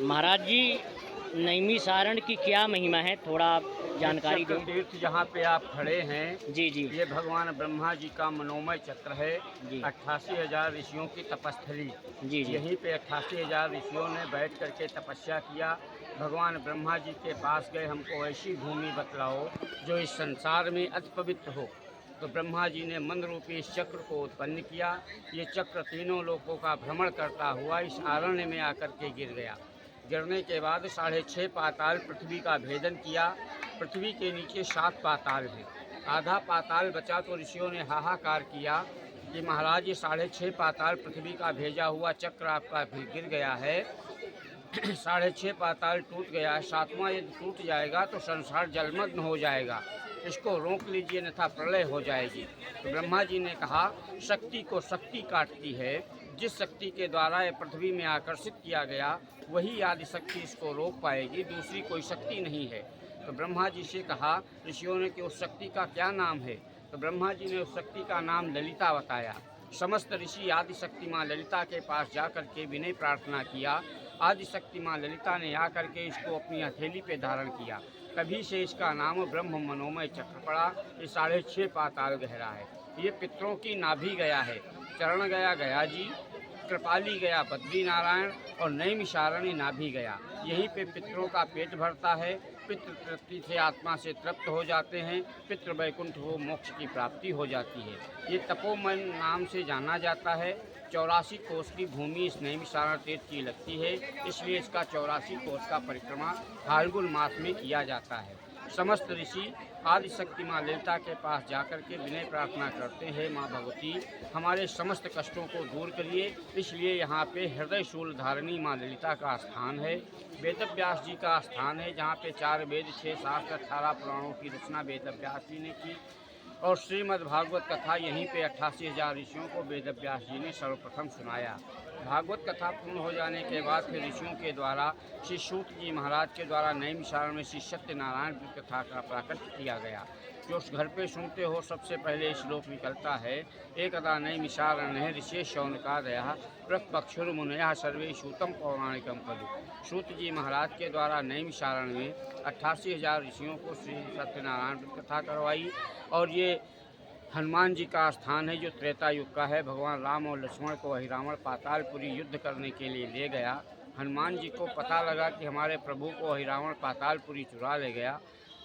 महाराज जी, नैमिषारण की क्या महिमा है, थोड़ा आप जानकारी चक्र दें। तीर्थ जहाँ पे आप खड़े हैं, जी जी। ये भगवान ब्रह्मा जी का मनोमय चक्र है। जी 88,000 ऋषियों की तपस्थली। जी। जी यहीं पे 88,000 ऋषियों ने बैठ करके तपस्या किया। भगवान ब्रह्मा जी के पास गए, हमको ऐसी भूमि बतलाओ जो इस संसार में अति पवित्र हो। तो ब्रह्मा जी ने मन रूपी इस चक्र को उत्पन्न किया। ये चक्र तीनों लोकों का भ्रमण करता हुआ इस आरण्य में आकर के गिर गया। गिरने के बाद 6.5 पाताल पृथ्वी का भेदन किया। पृथ्वी के नीचे 7 पाताल हैं। आधा पाताल बचा तो ऋषियों ने हाहाकार किया कि महाराज ये 6.5 पाताल पृथ्वी का भेजा हुआ चक्र आपका गिर गया है। 6.5 पाताल टूट गया है, 7वां यदि टूट जाएगा तो संसार जलमग्न हो जाएगा। इसको रोक लीजिए, अन्यथा प्रलय हो जाएगी। तो ब्रह्मा जी ने कहा, शक्ति को शक्ति काटती है। जिस शक्ति के द्वारा ये पृथ्वी में आकर्षित किया गया वही आदि शक्ति इसको रोक पाएगी, दूसरी कोई शक्ति नहीं है। तो ब्रह्मा जी से कहा ऋषियों ने कि उस शक्ति का क्या नाम है। तो ब्रह्मा जी ने उस शक्ति का नाम ललिता बताया। समस्त ऋषि आदि शक्ति माँ ललिता के पास जाकर के विनय प्रार्थना किया। आदि शक्ति माँ ललिता ने आकर के इसको अपनी हथेली पे धारण किया। तभी से इसका नाम ब्रह्म मनोमय चक्र पड़ा। ये 6.5 पाताल गहरा है। ये पितरों की नाभि गया है। चरण गया गया जी, कृपाली गया बद्री नारायण और नैमिषारण्य नाभि गया। यहीं पे पितरों का पेट भरता है। पितृ तृप्ति से आत्मा से तृप्त हो जाते हैं। पितृ वैकुंठ वो मोक्ष की प्राप्ति हो जाती है। ये तपोवन नाम से जाना जाता है। 84 कोस की भूमि इस नैमिषारण तीर्थ की लगती है, इसलिए इसका 84 कोस का परिक्रमा फाल्गुन मास में किया जाता है। समस्त ऋषि आदि शक्ति माँ ललिता के पास जाकर के विनय प्रार्थना करते हैं, माँ भगवती हमारे समस्त कष्टों को दूर करिए। इसलिए यहाँ पे हृदय शूल धारिणी माँ ललिता का स्थान है। वेद व्यास जी का स्थान है, जहाँ पे 4 वेद 6 शास्त्र 18 पुराणों की रचना वेद व्यास जी ने की। और श्रीमद् भागवत कथा यहीं पे 88,000 ऋषियों को वेद व्यास जी ने सर्वप्रथम सुनाया। भागवत कथा पूर्ण हो जाने के बाद फिर ऋषियों के द्वारा श्री सूत जी महाराज के द्वारा नैमिषारण्य में श्री सत्यनारायण की कथा का प्राकट्य किया गया। जो उस घर पे सुनते हो सबसे पहले श्लोक निकलता है, एकदा नैमिषारण्य ऋषि शौनकादयः प्रपक्षुर्मुनयः सर्वे सूतम पौराणिकम खलु। सूत जी महाराज के द्वारा नैमिषारण्य में 88,000 ऋषियों को श्री सत्यनारायण की कथा करवाई। और ये हनुमान जी का स्थान है जो त्रेता युग का है। भगवान राम और लक्ष्मण को अहिरावण पातालपुरी युद्ध करने के लिए ले गया। हनुमान जी को पता लगा कि हमारे प्रभु को अहिरावण पातालपुरी चुरा ले गया,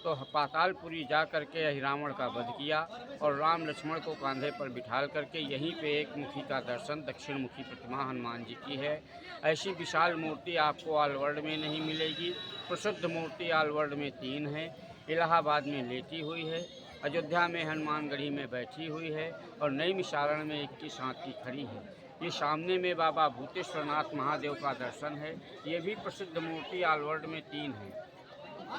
तो पातालपुरी जा करके अहिरावण का वध किया और राम लक्ष्मण को कांधे पर बिठाल करके यहीं पे एक मुखी का दर्शन दक्षिण मुखी प्रतिमा हनुमान जी की है। ऐसी विशाल मूर्ति आपको ऑल वर्ल्ड में नहीं मिलेगी। प्रसिद्ध मूर्ति ऑल वर्ल्ड में 3 है। इलाहाबाद में लेटी हुई है, अयोध्या में हनुमानगढ़ी में बैठी हुई है और नैमिषारण में 21 हाथी खड़ी है। ये सामने में बाबा भूतेश्वरनाथ महादेव का दर्शन है। ये भी प्रसिद्ध मूर्ति ऑल वर्ल्ड में 3 है।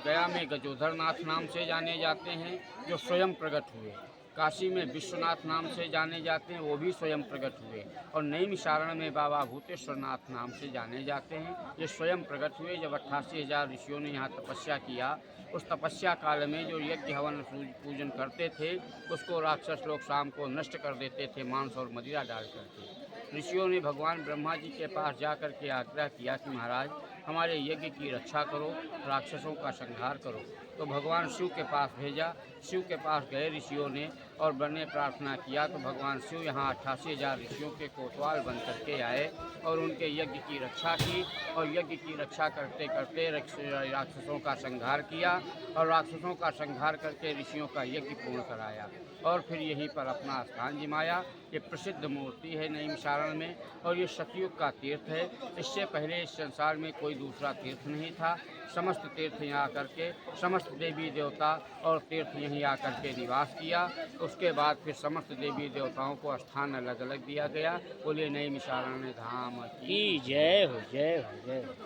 गया में गजोधर नाथ नाम से जाने जाते हैं, जो स्वयं प्रकट हुए। काशी में विश्वनाथ नाम से जाने जाते हैं, वो भी स्वयं प्रकट हुए। और नैमिषारण में बाबा भूतेश्वरनाथ नाम से जाने जाते हैं, ये स्वयं प्रकट हुए। जब 88,000 ऋषियों ने यहाँ तपस्या किया, उस तपस्या काल में जो यज्ञ हवन पूजन करते थे उसको राक्षस लोग शाम को नष्ट कर देते थे, मांस और मदिरा डाल करके। ऋषियों ने भगवान ब्रह्मा जी के पास जाकर के आग्रह किया कि महाराज हमारे यज्ञ की रक्षा करो, राक्षसों का संहार करो। तो भगवान शिव के पास भेजा। शिव के पास गए ऋषियों ने और बने प्रार्थना किया, तो भगवान शिव यहाँ 88,000 ऋषियों के कोतवाल बन करके आए और उनके यज्ञ की रक्षा की। और यज्ञ की रक्षा करते करते राक्षसों का संहार किया और राक्षसों का संहार करके ऋषियों का यज्ञ पूर्ण कराया और फिर यहीं पर अपना स्थान जिमाया। ये प्रसिद्ध मूर्ति है नैमिषारण में और ये सतयुग का तीर्थ है। इससे पहले इस संसार में कोई दूसरा तीर्थ नहीं था। समस्त तीर्थ यहाँ आकर के समस्त देवी देवता और तीर्थ यहीं आकर के निवास किया। उसके बाद फिर समस्त देवी देवताओं को स्थान अलग अलग दिया गया। बोले नैमिषारण्य धाम की जय हो, जय हो, जय हो।